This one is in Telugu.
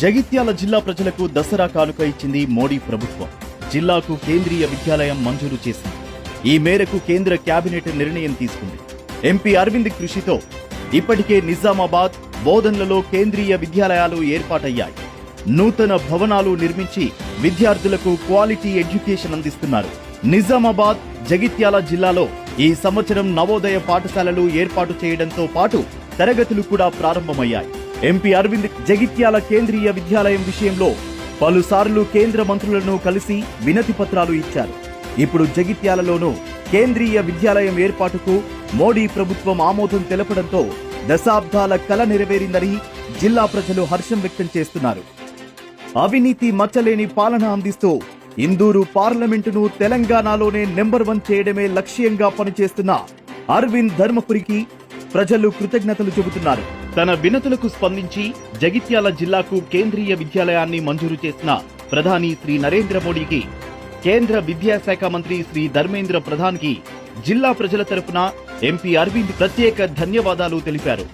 జగిత్యాల జిల్లా ప్రజలకు దసరా కానుక ఇచ్చింది మోడీ ప్రభుత్వం. జిల్లాకు కేంద్రీయ విద్యాలయం మంజూరు చేసింది. ఈ మేరకు కేంద్ర కేబినెట్ నిర్ణయం తీసుకుంది. ఎంపీ అరవింద్ కృషితో ఇప్పటికే నిజామాబాద్, బోధన్లలో కేంద్రీయ విద్యాలయాలు ఏర్పాటయ్యాయి. నూతన భవనాలు నిర్మించి విద్యార్థులకు క్వాలిటీ ఎడ్యుకేషన్ అందిస్తున్నారు. నిజామాబాద్, జగిత్యాల జిల్లాలో ఈ సంవత్సరం నవోదయ పాఠశాలలు ఏర్పాటు చేయడంతో పాటు తరగతులు కూడా ప్రారంభమయ్యాయి. ఎంపీ అరవింద్ జగిత్యాల కేంద్రీయ విద్యాలయం విషయంలో పలుసార్లు కేంద్ర మంత్రులను కలిసి వినతి పత్రాలు ఇచ్చారు. ఇప్పుడు జగిత్యాలలోనూ కేంద్రీయ విద్యాలయం ఏర్పాటుకు మోడీ ప్రభుత్వం ఆమోదం తెలపడంతో దశాబ్దాల కల నెరవేరిందని జిల్లా ప్రజలు హర్షం వ్యక్తం చేస్తున్నారు. అవినీతి మచ్చలేని పాలన అందిస్తూ ఇందూరు పార్లమెంటును తెలంగాణలోనే నెంబర్ 1 చేయడమే లక్ష్యంగా పనిచేస్తున్న అరవింద్ ధర్మపురికి ప్రజలు కృతజ్ఞతలు చెబుతున్నారు. తన వినతులకు స్పందించి జగిత్యాల జిల్లాకు కేంద్రీయ విద్యాలయాన్ని మంజూరు చేసిన ప్రధాని శ్రీ నరేంద్ర మోడీకి, కేంద్ర విద్యాశాఖ మంత్రి శ్రీ ధర్మేంద్ర ప్రధాన్కి జిల్లా ప్రజల తరపున ఎంపీ అరవింద్ ప్రత్యేక ధన్యవాదాలు తెలిపారు.